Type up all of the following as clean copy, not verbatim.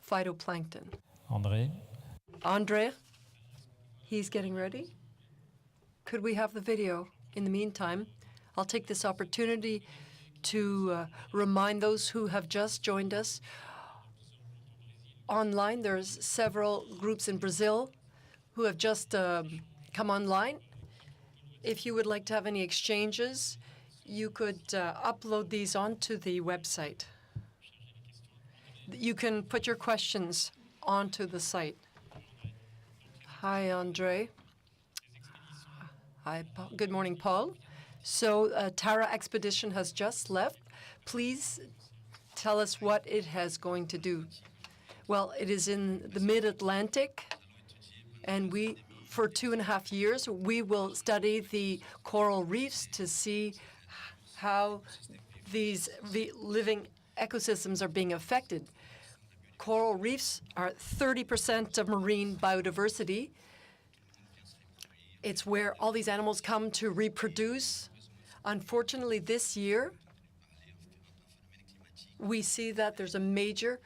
phytoplankton. André, he's getting ready. Could we have the video? In the meantime, I'll take this opportunity to remind those who have just joined us online. There's several groups in Brazil who have just come online. If you would like to have any exchanges, you could upload these onto the website. You can put your questions onto the site. Hi, Andre. Hi, good morning, Paul. So Tara expedition has just left. Please tell us what it has going to do. Well, it is in the mid-Atlantic, and for 2.5 years, we will study the coral reefs to see how these living ecosystems are being affected. Coral reefs are 30% of marine biodiversity. It's where all these animals come to reproduce. Unfortunately, this year, we see that there's a major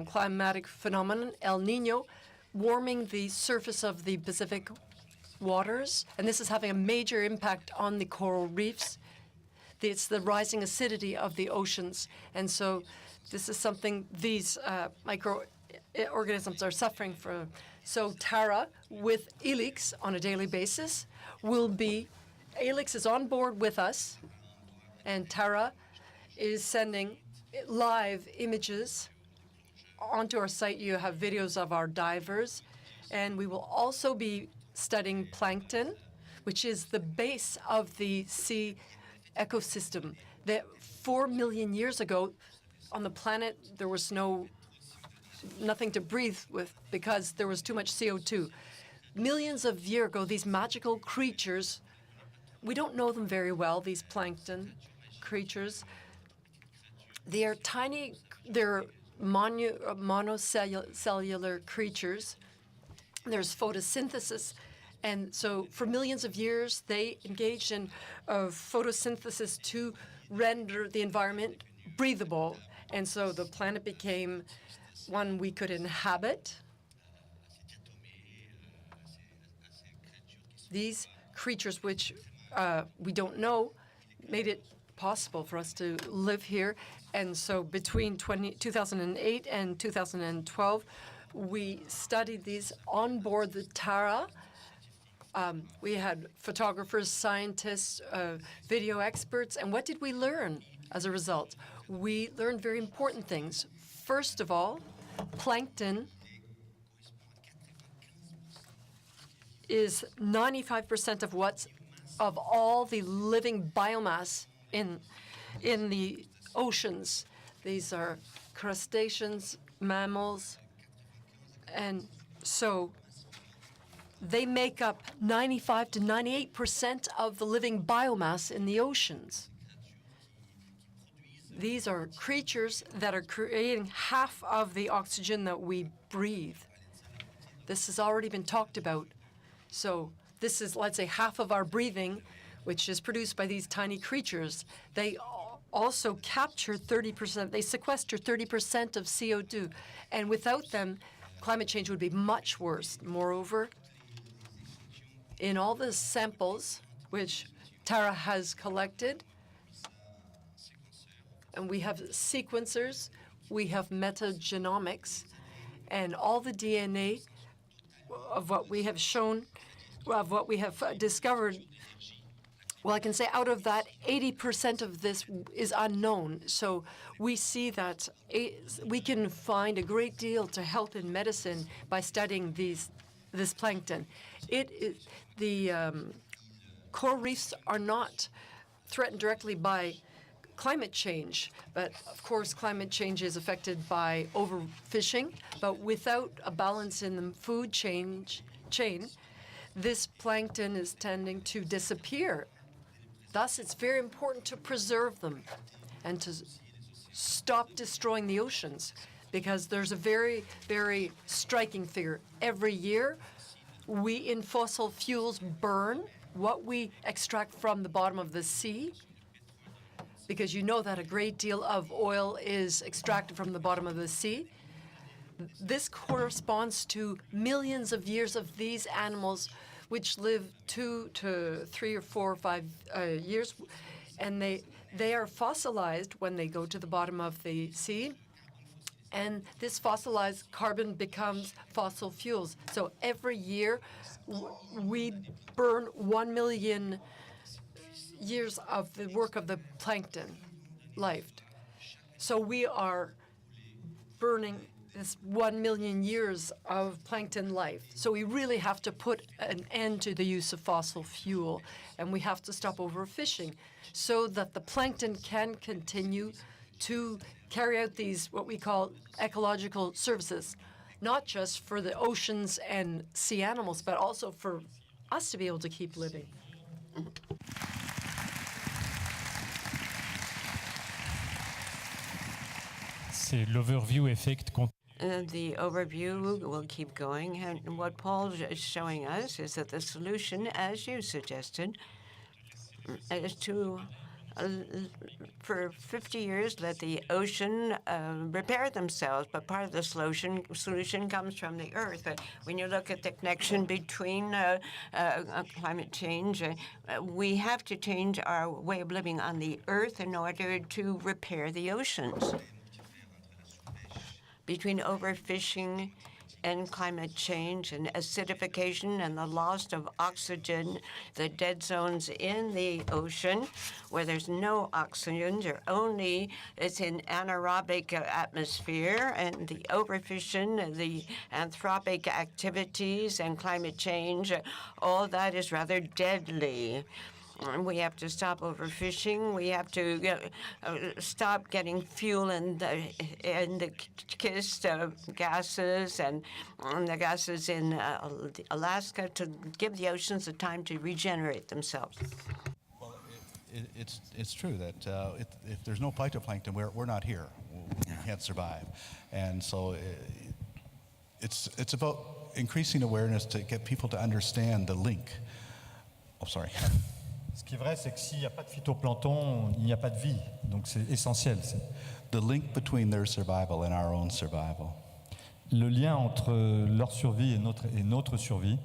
climatic phenomenon, El Nino, warming the surface of the Pacific waters, and this is having a major impact on the coral reefs. It's the rising acidity of the oceans, and so this is something these microorganisms are suffering from. So Tara, with Elix on a daily basis, Elix is on board with us, and Tara is sending live images onto our site. You have videos of our divers, and we will also be studying plankton, which is the base of the sea ecosystem. That 4 million years ago, on the planet, there was nothing to breathe with because there was too much CO2. Millions of years ago, these magical creatures, we don't know them very well, these plankton creatures. They are tiny, they're monocellular creatures. There's photosynthesis. And so for millions of years, they engaged in photosynthesis to render the environment breathable. And so the planet became one we could inhabit. These creatures, which we don't know, made it possible for us to live here. And so between 2008 and 2012, we studied these on board the Tara. We had photographers, scientists, video experts, and what did we learn as a result? We learned very important things. First of all, plankton is 95% of all the living biomass in the oceans. These are crustaceans, mammals, and so they make up 95 to 98% of the living biomass in the oceans. These are creatures that are creating half of the oxygen that we breathe. This has already been talked about. So this is, let's say, half of our breathing, which is produced by these tiny creatures. They also capture 30%, they sequester 30% of CO2. And without them, climate change would be much worse. Moreover, in all the samples which Tara has collected, and we have sequencers, we have metagenomics, and all the DNA of what we have shown, of what we have discovered, well, I can say out of that, 80% of this is unknown. So we see that we can find a great deal to help in medicine by studying this plankton. The coral reefs are not threatened directly by climate change, but of course climate change is affected by overfishing, but without a balance in the food chain, this plankton is tending to disappear. Thus, it's very important to preserve them and to stop destroying the oceans, because there's a very, very striking figure. Every year, we in fossil fuels burn what we extract from the bottom of the sea, because you know that a great deal of oil is extracted from the bottom of the sea. This corresponds to millions of years of these animals, which live 2 to 3 or 4 or 5 years, and they are fossilized when they go to the bottom of the sea. And this fossilized carbon becomes fossil fuels. So every year, we burn 1 million years of the work of the plankton life. So we are burning this 1 million years of plankton life. So we really have to put an end to the use of fossil fuel, and we have to stop overfishing so that the plankton can continue to carry out these, what we call ecological services, not just for the oceans and sea animals, but also for us to be able to keep living. C'est l'overview effect. The overview will keep going, and what Paul is showing us is that the solution, as you suggested, is to, for 50 years, let the ocean repair themselves. But part of the solution comes from the Earth. But when you look at the connection between climate change, we have to change our way of living on the Earth in order to repair the oceans. Between overfishing and climate change and acidification and the loss of oxygen, the dead zones in the ocean where there's no oxygen, it's in anaerobic atmosphere, and the overfishing, the anthropic activities and climate change, all that is rather deadly. We have to stop overfishing. We have to stop getting fuel in the kissed gases and the gases in Alaska to give the oceans the time to regenerate themselves. Well, it's true that if there's no phytoplankton, we're not here. We can't survive, and so it's about increasing awareness to get people to understand the link. Oh, sorry. Ce qui est vrai, c'est que s'il n'y a pas de phytoplancton, il n'y a pas de vie. Donc c'est essentiel. The link between their survival and our own survival. Le lien entre leur survie et notre survie.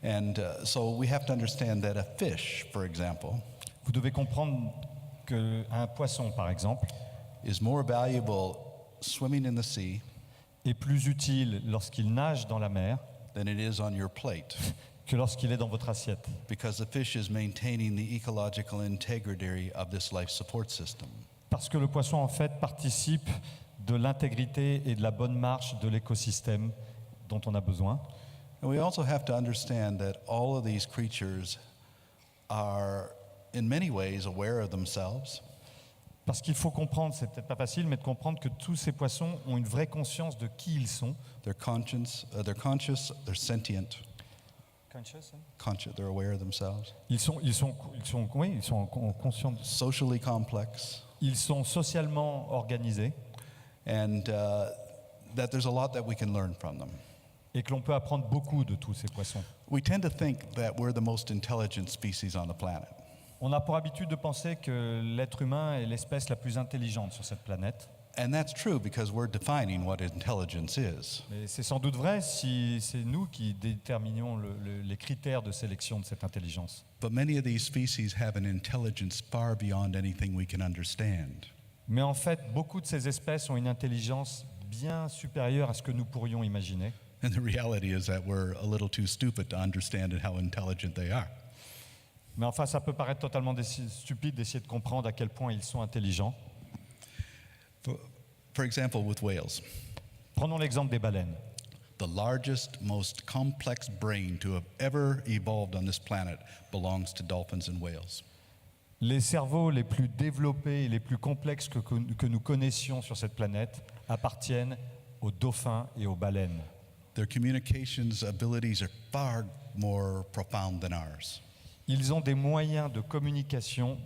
And so we have to understand that a fish, for example, vous devez comprendre qu'un poisson, par exemple, is more valuable swimming in the sea est plus utile lorsqu'il nage dans la mer than it is on your plate. Que lorsqu'il est dans votre assiette. Because the fish is maintaining the ecological integrity of this life support system. Parce que le poisson, en fait, participe de l'intégrité et de la bonne marche de l'écosystème dont on a besoin. And we also have to understand that all of these creatures are, in many ways, aware of themselves. Parce qu'il faut comprendre, c'est peut-être pas facile, mais de comprendre que tous ces poissons ont une vraie conscience de qui ils sont. They're conscious, they're sentient. Conscious, they're aware of themselves. Ils sont conscients. Socially complex. Ils sont socialement organisés. And that there's a lot that we can learn from them. Et que l'on peut apprendre beaucoup de tous ces poissons. We tend to think that we're the most intelligent species on the planet. On a pour habitude de penser que l'être humain est l'espèce la plus intelligente sur cette planète. And that's true because we're defining what intelligence is. Mais c'est sans doute vrai si c'est nous qui déterminons les critères de sélection de cette intelligence. But many of these species have an intelligence far beyond anything we can understand. Mais en fait, beaucoup de ces espèces ont une intelligence bien supérieure à ce que nous pourrions imaginer. And the reality is that we're a little too stupid to understand how intelligent they are. Mais enfin, ça peut paraître totalement stupide d'essayer de comprendre à quel point ils sont intelligents. For example, with whales. Prenons l'exemple des baleines. The largest, most complex brain to have ever evolved on this planet belongs to dolphins and whales. Les cerveaux les plus développés et les plus complexes que nous connaissions sur cette planète appartiennent aux dauphins et aux baleines. Their communications abilities are far more profound than ours. Ils ont des moyens de communication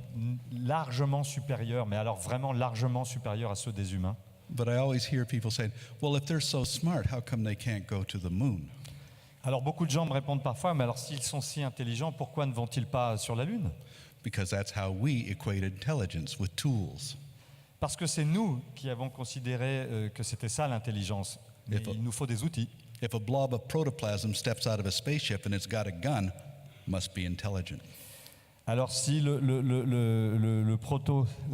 largement supérieurs, mais alors vraiment largement supérieurs à ceux des humains. But I always hear people saying, well, if they're so smart, how come they can't go to the moon? Alors beaucoup de gens me répondent parfois, mais alors s'ils sont si intelligents, pourquoi ne vont-ils pas sur la Lune? Because that's how we equated intelligence, with tools. Parce que c'est nous qui avons considéré que c'était ça l'intelligence, Mais If a- il nous faut des outils. If a blob of protoplasm steps out of a spaceship and it's got a gun, must be intelligent. Alors si la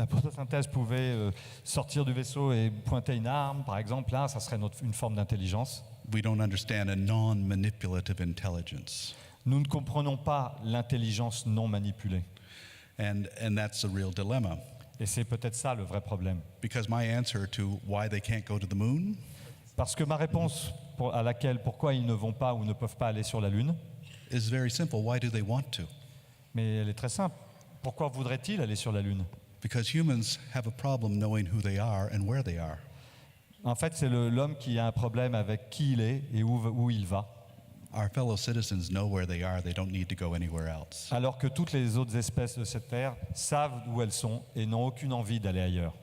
protosynthèse pouvait sortir du vaisseau et pointer une arme, par exemple, là, ça serait une forme d'intelligence. We don't understand a non-manipulative intelligence. Nous ne comprenons pas l'intelligence non manipulée. And that's a real dilemma. Et c'est peut-être ça le vrai problème. Because my answer to why they can't go to the moon Parce que ma réponse à laquelle pourquoi ils ne vont pas ou ne peuvent pas aller sur la Lune, is very simple. Why do they want to? mais elle est très simple. Pourquoi voudraient-ils aller sur la Lune? Because humans have a problem knowing who they are and where they are. En fait, c'est l'homme qui a un problème avec qui il est et où il va. Our fellow citizens know where they are. They don't need to go anywhere else. Alors que toutes les autres espèces de cette terre savent où elles sont et n'ont aucune envie d'aller ailleurs.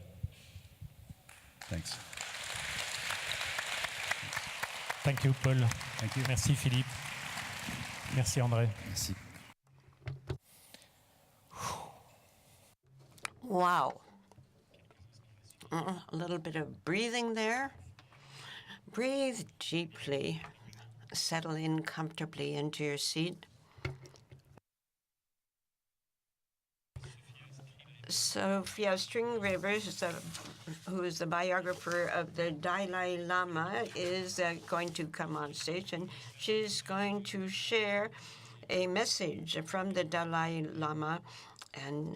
Thanks. Thank you, Paul. Thank you. Merci, Philippe. Merci, André. Merci. Wow. A little bit of breathing there. Breathe deeply. Settle in comfortably into your seat. Sophia String Rivers, who is the biographer of the Dalai Lama, is going to come on stage, and she's going to share a message from the Dalai Lama and